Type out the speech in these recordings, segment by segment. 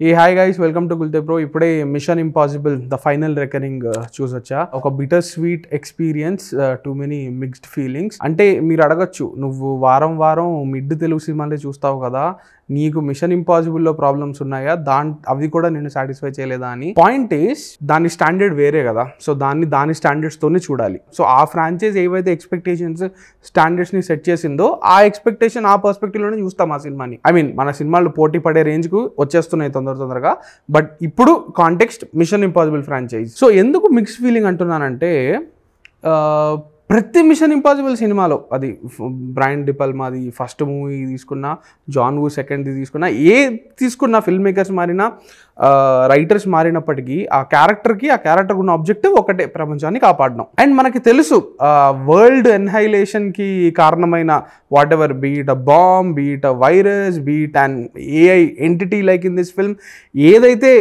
A hi guys, welcome to Gulte pro. ఇప్పుడే mission impossible the final reckoning చూసొచ్చా. ఒక bitter sweet experience, too many mixed feelings. అంటే మీరు అడగచ్చు, నువ్వు వారం వారం మిడ్ తెలుగు సినిమాలే చూస్తావు కదా, నీకు మిషన్ ఇంపాసిబుల్లో ప్రాబ్లమ్స్ ఉన్నాయా, అవి కూడా నిన్ను సాటిస్ఫై చేయలేదా అని. పాయింట్ ఈస్, దాని స్టాండర్డ్ వేరే కదా, సో దాని స్టాండర్డ్స్తోనే చూడాలి. సో ఆ ఫ్రాంచైజ్ ఏవైతే ఎక్స్పెక్టేషన్స్ స్టాండర్డ్స్ని సెట్ చేసిందో ఆ ఎక్స్పెక్టేషన్ ఆ పర్స్పెక్టివ్లోనే చూస్తాం ఆ సినిమాని. ఐ మీన్ మన సినిమాలు పోటీ పడే రేంజ్కు వచ్చేస్తున్నాయి తొందరగా. బట్ ఇప్పుడు context mission impossible franchise. So ఎందుకు మిక్స్డ్ ఫీలింగ్ అంటున్నానంటే, ప్రతి మిషన్ ఇంపాసిబుల్ సినిమాలో, అది బ్రైన్ డిపల్మాది ఫస్ట్ మూవీ తీసుకున్నా, జాన్ వూ సెకండ్ది తీసుకున్నా, ఏ తీసుకున్నా, ఫిల్మ్ మేకర్స్ మారినా, రైటర్స్ మారినప్పటికీ ఆ క్యారెక్టర్ ఉన్న ఆబ్జెక్టివ్ ఒకటే, ప్రపంచాన్ని కాపాడడం. అండ్ మనకి తెలుసు వరల్డ్ ఎన్హైలేషన్కి కారణమైన whatever, beat a bomb, beat a virus, beat and AI entity like in this film, ఏదైతే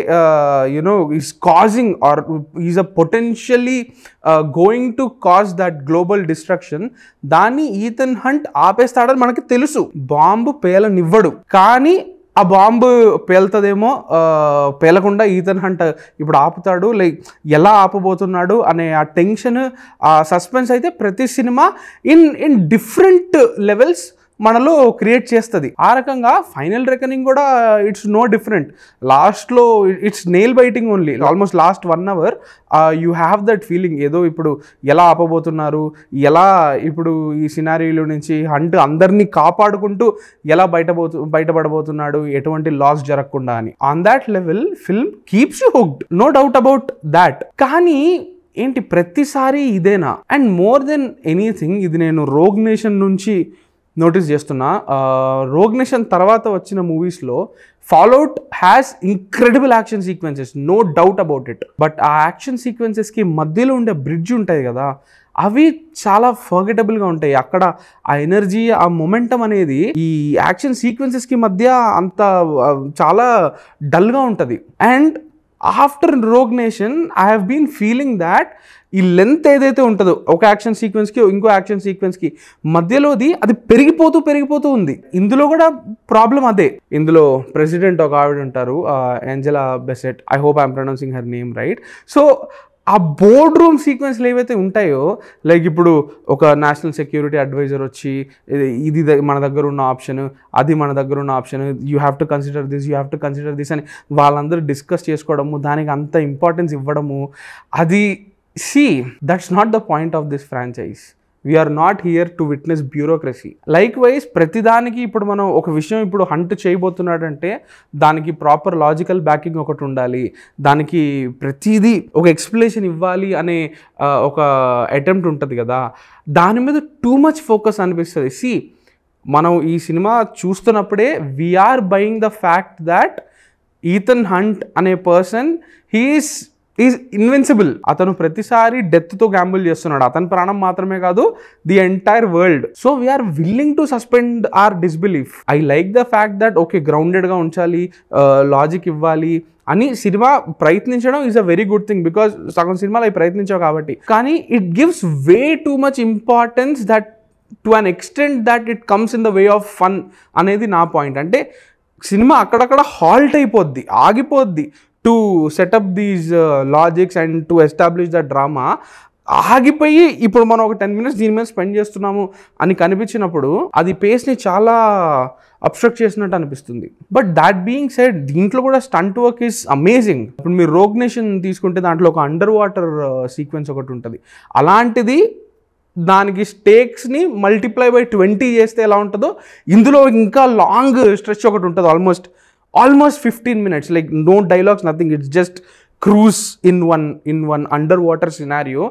is causing or is a potentially going to cause that global destruction, దాన్ని Ethan Hunt ఆపేస్తాడని మనకి తెలుసు. Bomb పేలనివ్వడు, కానీ ఆ bomb పేలుతుందేమో, పేలకుండా ఈథన్ హంట్ ఇప్పుడు ఆపుతాడు. లైక్ ఎలా ఆపబోతున్నాడు అనే ఆ టెన్షన్, ఆ సస్పెన్స్ అయితే ప్రతి సినిమా ఇన్ డిఫరెంట్ లెవెల్స్ మనలో క్రియేట్ చేస్తుంది. ఆ రకంగా ఫైనల్ రికనింగ్ కూడా ఇట్స్ నో డిఫరెంట్. లాస్ట్లో it's nail biting only. Almost last 1 hour you have that feeling, ఏదో ఇప్పుడు ఎలా ఆపబోతున్నారు, ఎలా ఇప్పుడు ఈ సినారీలో నుంచి హంట్ అందరినీ కాపాడుకుంటూ ఎలా బయటపడబోతున్నాడు, ఎటువంటి లాస్ జరగకుండా అని. On that level film keeps you hooked, no doubt about that. కానీ ఏంటి, ప్రతిసారి ఇదేనా? అండ్ మోర్ దెన్ ఎనీథింగ్, ఇది నేను రోగ్ నేషన్ నుంచి నోటీస్ చేస్తున్నా. రోగ్ నేషన్ తర్వాత వచ్చిన మూవీస్లో fallout has incredible action sequences, no doubt about it. But ఆ యాక్షన్ సీక్వెన్సెస్కి మధ్యలో ఉండే బ్రిడ్జ్ ఉంటుంది కదా, అవి చాలా ఫర్గెటబుల్గా ఉంటాయి. అక్కడ ఆ ఎనర్జీ, ఆ మొమెంటం అనేది ఈ యాక్షన్ సీక్వెన్సెస్కి మధ్య అంత చాలా డల్గా ఉంటుంది. And after Rogue Nation I have been feeling that ఈ లెంత్ ఏదైతే ఉంటుందో ఒక యాక్షన్ సీక్వెన్స్కి ఇంకో యాక్షన్ సీక్వెన్స్కి మధ్యలోది, అది పెరిగిపోతూ ఉంది. ఇందులో కూడా ప్రాబ్లం అదే. ఇందులో ప్రెసిడెంట్ ఒక ఆవిడ ఉంటారు, Angela Bassett, I hope I'm pronouncing her name right. So ఆ బోర్డ్ రూమ్ సీక్వెన్స్లు ఏవైతే ఉంటాయో, లైక్ ఇప్పుడు ఒక నేషనల్ సెక్యూరిటీ అడ్వైజర్ వచ్చి, ఇది మన దగ్గర ఉన్న ఆప్షన్, అది మన దగ్గర ఉన్న option, you have to consider this అని వాళ్ళందరూ డిస్కస్ చేసుకోవడము, దానికి అంత ఇంపార్టెన్స్ ఇవ్వడము, అది that's not the point of this franchise. We are not here to witness bureaucracy. Likewise, ప్రతిదానికి ఇప్పుడు మనం ఒక విషయం ఇప్పుడు హంట్ చేయబోతున్నాడంటే దానికి ప్రాపర్ లాజికల్ బ్యాకింగ్ ఒకటి ఉండాలి, దానికి ప్రతిదీ ఒక ఎక్స్ప్లెనేషన్ ఇవ్వాలి అనే ఒక అటెంప్ట్ ఉంటుంది కదా, దాని మీద టూ మచ్ ఫోకస్ అనిపిస్తుంది. మనం ఈ సినిమా చూస్తున్నప్పుడే we're buying the fact that Ethan Hunt అనే పర్సన్ ఈజ్ ఇన్విన్సిబుల్. అతను ప్రతిసారి డెత్తో గ్యాంబుల్ చేస్తున్నాడు, అతని ప్రాణం మాత్రమే కాదు, the entire world. So we're willing to suspend our disbelief. I like the fact that okay, గ్రౌండెడ్గా ఉంచాలి, లాజిక్ ఇవ్వాలి అని సినిమా ప్రయత్నించడం is a very good thing, because సగం సినిమాలు అవి ప్రయత్నించావు కాబట్టి. కానీ it gives way too much importance that to an extent that it comes in the way of fun అనేది నా పాయింట్. అంటే సినిమా అక్కడక్కడ హాల్ట్ అయిపోద్ది, ఆగిపోద్ది, to set up these logics and to establish the drama. ఆగిపోయి ఇప్పుడు మనం ఒక 10 minutes దీని మీద స్పెండ్ చేస్తున్నాము అని కనిపించినప్పుడు అది పేస్ని చాలా అబ్స్ట్రక్ట్ చేసినట్టు అనిపిస్తుంది. బట్ దాట్ బీయింగ్ సెడ్, దీంట్లో కూడా స్టంట్ వర్క్ ఈజ్ అమేజింగ్. ఇప్పుడు మీరు రోగ్ నేషన్ తీసుకుంటే దాంట్లో ఒక అండర్ వాటర్ సీక్వెన్స్ ఒకటి ఉంటుంది. అలాంటిది దానికి స్టేక్స్ని మల్టిప్లై బై 20 చేస్తే ఎలా ఉంటుందో, ఇందులో ఇంకా లాంగ్ స్ట్రెచ్ ఒకటి ఉంటుంది, almost 15 minutes, like no dialogues, nothing, it's just cruise in one underwater scenario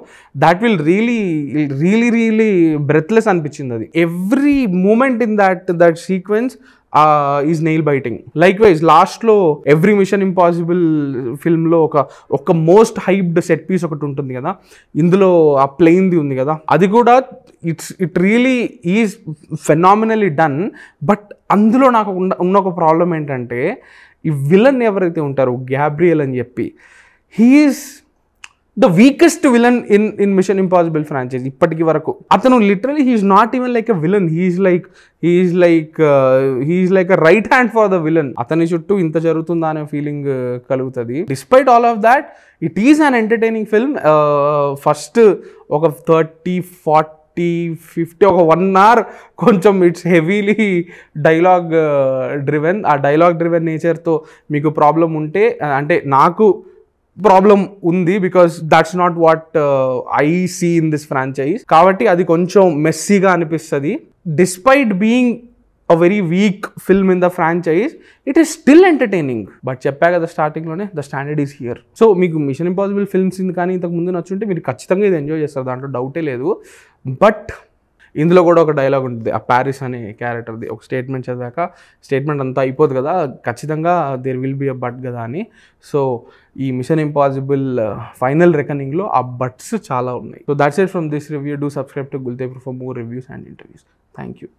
that will really breathless అనిపించింది. అది every moment in that sequence is nail biting. Likewise లాస్ట్లో ఎవ్రీ మిషన్ ఇంపాసిబుల్ ఫిల్మ్లో ఒక most hyped set piece ఒకటి ఉంటుంది కదా, ఇందులో ఆ ప్లేన్ది ఉంది కదా, అది కూడా it really is phenomenally done. But అందులో నాకు ఉన్న ఒక ప్రాబ్లం ఏంటంటే, ఈ విలన్ ఎవరైతే ఉంటారో గ్యాబ్రియల్ అని చెప్పి, he's the weakest villain in mission impossible franchise ఇప్పటికి వరకు. అతను literally he's not even like a villain, he's like a right hand for the villain. అతని చుట్టూ ఇంత జరుగుతుందా అనే ఫీలింగ్ కలుగుతుంది. Despite all of that it is an entertaining film. First ఒక 30-40-50 ఒక 1 hour కొంచెం ఇట్స్ హెవీలీ డైలాగ్ డ్రివెన్. ఆ డైలాగ్ డ్రివెన్ నేచర్తో మీకు ప్రాబ్లం ఉంటే, అంటే నాకు ప్రాబ్లం ఉంది, because that's not what I see in this franchise. కాబట్టి అది కొంచెం మెస్సీగా అనిపిస్తుంది. Despite being a very weak film in the franchise, it is still entertaining. But చెప్పా కదా స్టార్టింగ్లోనే, the standard is here. So మీకు మిషన్ ఇంపాసిబుల్ ఫిల్మ్స్ కానీ ఇంతకు ముందు నచ్చుంటే మీరు ఖచ్చితంగా ఇది ఎంజాయ్ చేస్తారు, దాంట్లో డౌటే లేదు. బట్ ఇందులో కూడా ఒక డైలాగ్ ఉంటుంది, ఆ ప్యారిస్ అనే క్యారెక్టర్ది. ఒక స్టేట్మెంట్ చదివాక స్టేట్మెంట్ అంతా అయిపోదు కదా, ఖచ్చితంగా there will be a but కదా అని. సో ఈ మిషన్ ఇంపాసిబుల్ ఫైనల్ రెకనింగ్లో ఆ బట్స్ చాలా ఉన్నాయి. So that's it from this review. Do subscribe to Gulte Pro for more reviews and interviews. Thank you.